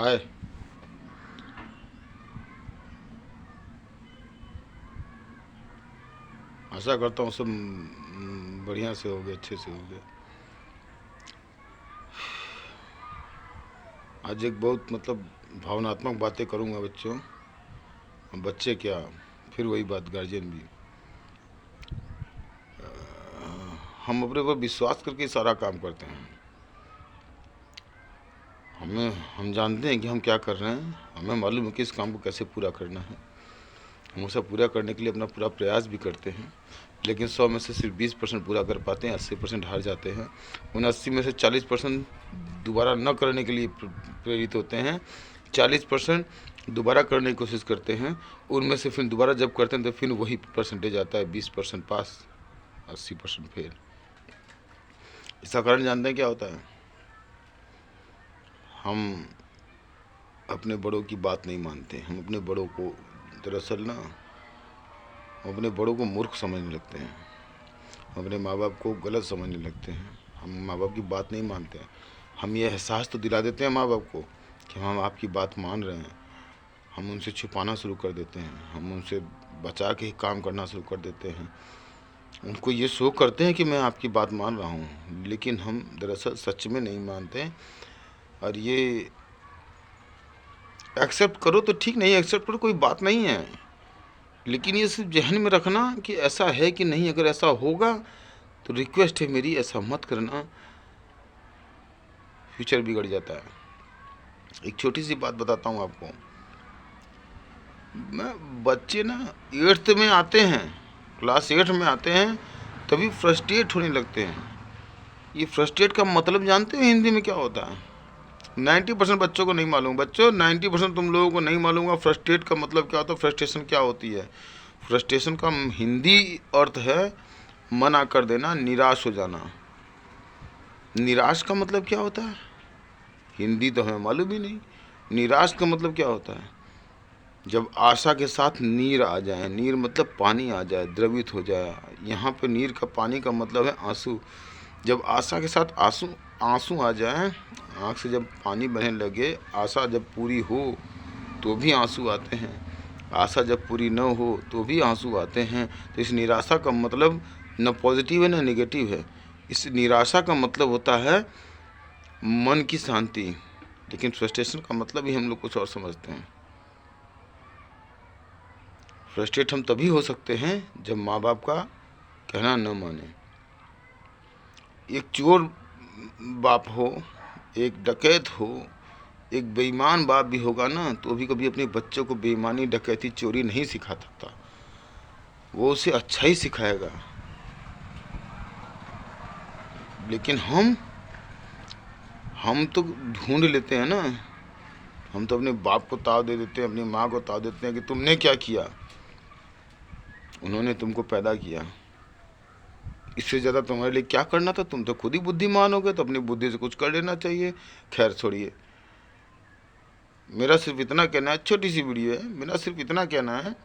आए। आशा करता हूँ सब बढ़िया से हो गए, अच्छे से हो गए। आज एक बहुत मतलब भावनात्मक बातें करूँगा बच्चों। बच्चे क्या, फिर वही बात, गार्जियन भी। हम अपने पर विश्वास करके सारा काम करते हैं। हम जानते हैं कि हम क्या कर रहे हैं, हमें मालूम है कि इस काम को कैसे पूरा करना है। हम उसे पूरा करने के लिए अपना पूरा प्रयास भी करते हैं, लेकिन 100 में से सिर्फ 20% पूरा कर पाते हैं, 80% हार जाते हैं। उन 80 में से 40% दोबारा न करने के लिए प्रेरित होते हैं, 40% दोबारा करने की कोशिश करते हैं। उनमें से फिर दोबारा जब करते हैं तो फिर वही परसेंटेज आता है, 20% पास, 80% फेल। इसका कारण जानते हैं क्या होता है? हम अपने बड़ों की बात नहीं मानते। हम अपने बड़ों को दरअसल ना, हम अपने बड़ों को मूर्ख समझने लगते हैं। हम अपने माँ बाप को गलत समझने लगते हैं। हम माँ बाप की बात नहीं मानते हैं। हम ये एहसास तो दिला देते हैं माँ बाप को कि हम आपकी बात मान रहे हैं, हम उनसे छुपाना शुरू कर देते हैं, हम उनसे बचा के ही काम करना शुरू कर देते हैं। उनको ये शो करते हैं कि मैं आपकी बात मान रहा हूँ, लेकिन हम दरअसल सच में नहीं मानते हैं। और ये एक्सेप्ट करो तो ठीक, नहीं एक्सेप्ट करो कोई बात नहीं है, लेकिन ये सिर्फ जहन में रखना कि ऐसा है कि नहीं। अगर ऐसा होगा तो रिक्वेस्ट है मेरी, ऐसा मत करना, फ्यूचर बिगड़ जाता है। एक छोटी सी बात बताता हूँ आपको। मैं बच्चे ना 8th में आते हैं, क्लास 8 में आते हैं, तभी फ्रस्ट्रेट होने लगते हैं। ये फ्रस्ट्रेट का मतलब जानते हो हिंदी में क्या होता है? 90% बच्चों को नहीं मालूम। बच्चों 90% तुम लोगों को नहीं मालूम होगा फ्रस्ट्रेट का मतलब क्या होता है, फ्रस्ट्रेशन क्या होती है। फ्रस्ट्रेशन का हिंदी अर्थ है मना कर देना, निराश हो जाना। निराश का मतलब क्या होता है? हिंदी तो हमें मालूम ही नहीं। निराश का मतलब क्या होता है? जब आशा के साथ नीर आ जाए, नीर मतलब पानी आ जाए, द्रवित हो जाए। यहाँ पे नीर का, पानी का मतलब है आंसू। जब आशा के साथ आंसू आंसू आ जाए, आँख से जब पानी बहने लगे, आशा जब पूरी हो तो भी आंसू आते हैं, आशा जब पूरी न हो तो भी आंसू आते हैं। तो इस निराशा का मतलब न पॉजिटिव है न नेगेटिव है। इस निराशा का मतलब होता है मन की शांति, लेकिन फ्रस्ट्रेशन का मतलब ही हम लोग कुछ और समझते हैं। फ्रस्ट्रेट हम तभी हो सकते हैं जब माँ बाप का कहना न माने। एक चोर बाप हो, एक डकैत हो, एक बेईमान बाप भी होगा ना, तो भी कभी अपने बच्चों को बेईमानी, डकैती, चोरी नहीं सिखा सकता। वो उसे अच्छा ही सिखाएगा। लेकिन हम तो ढूंढ लेते हैं ना। हम तो अपने बाप को ताव दे देते हैं, अपनी माँ को ताव देते हैं कि तुमने क्या किया, उन्होंने तुमको पैदा किया, इससे ज़्यादा तुम्हारे लिए क्या करना था, तुम तो खुद ही बुद्धिमान हो गए, तो अपनी बुद्धि से कुछ कर लेना चाहिए। खैर छोड़िए, मेरा सिर्फ इतना कहना है, छोटी सी वीडियो है, मेरा सिर्फ इतना कहना है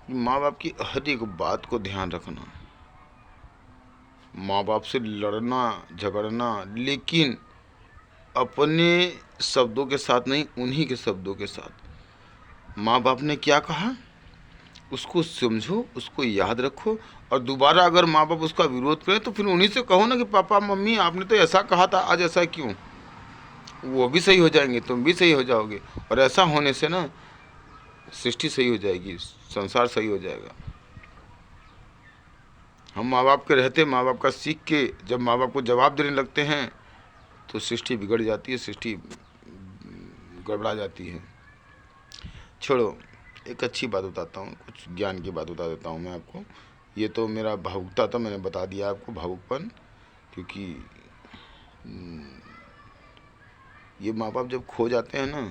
कि माँ बाप की हर एक बात को ध्यान रखना। माँ बाप से लड़ना झगड़ना, लेकिन अपने शब्दों के साथ नहीं, उन्हीं के शब्दों के साथ। माँ बाप ने क्या कहा उसको समझो, उसको याद रखो, और दोबारा अगर माँ बाप उसका विरोध करें तो फिर उन्हीं से कहो ना कि पापा मम्मी आपने तो ऐसा कहा था, आज ऐसा क्यों। वो भी सही हो जाएंगे, तुम भी सही हो जाओगे, और ऐसा होने से ना सृष्टि सही हो जाएगी, संसार सही हो जाएगा। हम माँ बाप के रहते, माँ बाप का सीख के जब माँ बाप को जवाब देने लगते हैं तो सृष्टि बिगड़ जाती है, सृष्टि गड़बड़ा जाती है। छोड़ो, एक अच्छी बात बताता हूँ, कुछ ज्ञान की बात बता देता हूँ मैं आपको। ये तो मेरा भावुकता था, मैंने बता दिया आपको, भावुकपन। क्योंकि ये माँ बाप जब खो जाते हैं ना,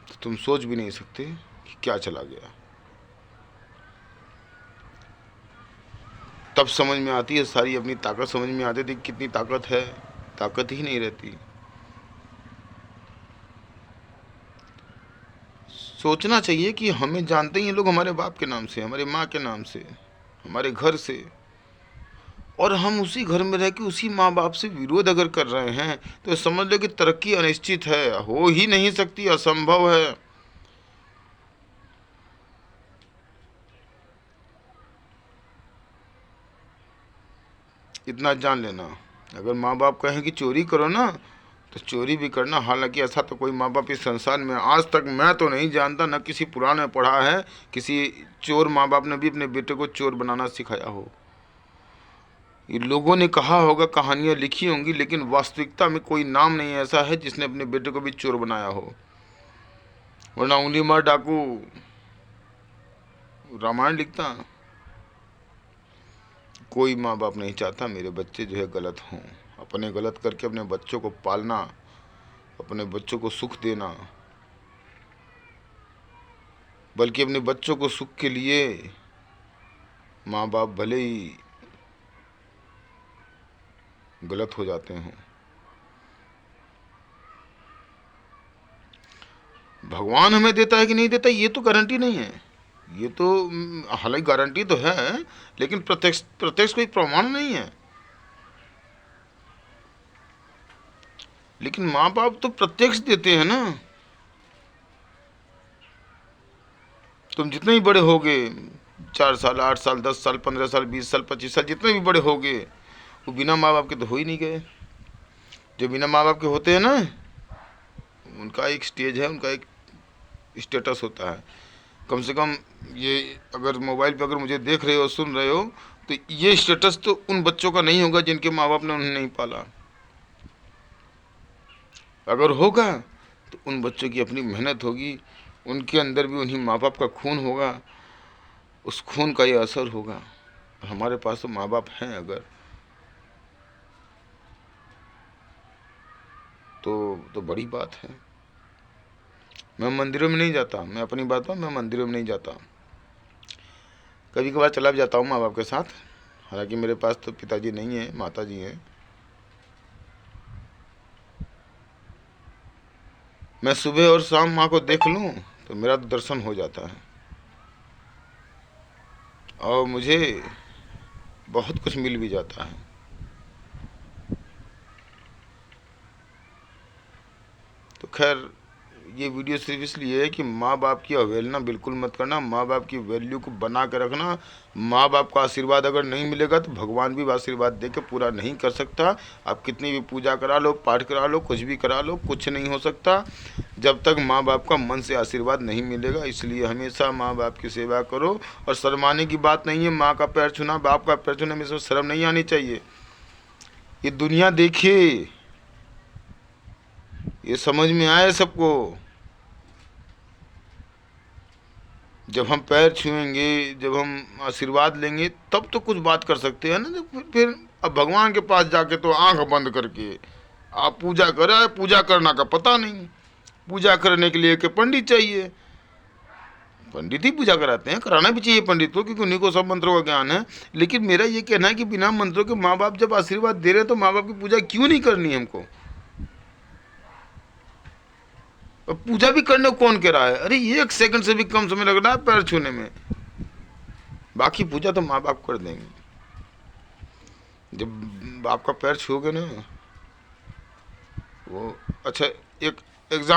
तो तुम सोच भी नहीं सकते कि क्या चला गया। तब समझ में आती है सारी अपनी ताकत, समझ में आती थी कितनी ताकत है, ताकत ही नहीं रहती। सोचना चाहिए कि हमें जानते ही ये लोग हमारे बाप के नाम से, हमारे माँ के नाम से, हमारे घर से, और हम उसी घर में रह के उसी माँ बाप से विरोध अगर कर रहे हैं तो समझ लो कि तरक्की अनिश्चित है, हो ही नहीं सकती, असंभव है। इतना जान लेना, अगर माँ बाप कहें कि चोरी करो ना तो चोरी भी करना। हालांकि ऐसा तो कोई माँ बाप इस संसार में आज तक मैं तो नहीं जानता, न किसी पुराण में पढ़ा है किसी चोर माँ बाप ने भी अपने बेटे को चोर बनाना सिखाया हो। ये लोगों ने कहा होगा, कहानियाँ लिखी होंगी, लेकिन वास्तविकता में कोई नाम नहीं ऐसा है जिसने अपने बेटे को भी चोर बनाया हो। वरना उंगली मार डाकू रामायण लिखता। कोई माँ बाप नहीं चाहता मेरे बच्चे जो है गलत हों। अपने गलत करके अपने बच्चों को पालना, अपने बच्चों को सुख देना, बल्कि अपने बच्चों को सुख के लिए माँ बाप भले ही गलत हो जाते हैं। भगवान हमें देता है कि नहीं देता ये तो गारंटी नहीं है। ये तो हालांकि गारंटी तो है, लेकिन प्रत्यक्ष प्रत्यक्ष कोई प्रमाण नहीं है। लेकिन माँ बाप तो प्रत्यक्ष देते हैं ना। तुम जितने ही बड़े होगे, 4 साल, 8 साल, 10 साल, 15 साल, 20 साल, 25 साल, जितने भी बड़े होगे, वो बिना माँ बाप के तो हो ही नहीं गए। जो बिना माँ बाप के होते हैं ना, उनका एक स्टेज है, उनका एक स्टेटस होता है। कम से कम ये अगर मोबाइल पे अगर मुझे देख रहे हो, सुन रहे हो, तो ये स्टेटस तो उन बच्चों का नहीं होगा जिनके माँ बाप ने उन्हें नहीं पाला। अगर होगा तो उन बच्चों की अपनी मेहनत होगी, उनके अंदर भी उन्हीं माँ बाप का खून होगा, उस खून का ये असर होगा। हमारे पास तो माँ बाप हैं अगर, तो बड़ी बात है। मैं मंदिरों में नहीं जाता, मैं अपनी बात में, मैं मंदिरों में नहीं जाता। कभी कभार चला भी जाता हूँ माँ बाप के साथ। हालांकि मेरे पास तो पिताजी नहीं है, माता जी हैं। मैं सुबह और शाम माँ को देख लूँ तो मेरा तो दर्शन हो जाता है, और मुझे बहुत कुछ मिल भी जाता है। तो खैर, ये वीडियो सिर्फ इसलिए है कि माँ बाप की अवहेलना बिल्कुल मत करना, माँ बाप की वैल्यू को बना के रखना। माँ बाप का आशीर्वाद अगर नहीं मिलेगा तो भगवान भी आशीर्वाद दे के पूरा नहीं कर सकता। आप कितनी भी पूजा करा लो, पाठ करा लो, कुछ भी करा लो, कुछ नहीं हो सकता जब तक माँ बाप का मन से आशीर्वाद नहीं मिलेगा। इसलिए हमेशा माँ बाप की सेवा करो। और शर्माने की बात नहीं है, माँ का पैर छूना, बाप का पैर छूने में इसमें शर्म नहीं आनी चाहिए। ये दुनिया देखिए, ये समझ में आए सबको। जब हम पैर छुएंगे, जब हम आशीर्वाद लेंगे, तब तो कुछ बात कर सकते हैं ना। तो फिर अब भगवान के पास जाके तो आंख बंद करके आप पूजा करें, पूजा करना का पता नहीं। पूजा करने के लिए कि पंडित चाहिए, पंडित ही पूजा कराते हैं, कराना भी चाहिए पंडित को, क्योंकि उन्हीं को सब मंत्रों का ज्ञान है। लेकिन मेरा ये कहना है कि बिना मंत्रों के माँ बाप जब आशीर्वाद दे रहे हैं तो माँ बाप की पूजा क्यों नहीं करनी है हमको। और पूजा भी करने को कौन कह रहा है? अरे 1 सेकंड से भी कम समय लग रहा है पैर छूने में, बाकी पूजा तो माँ बाप कर देंगे। जब बाप का पैर छूओगे ना वो, अच्छा एक एग्जाम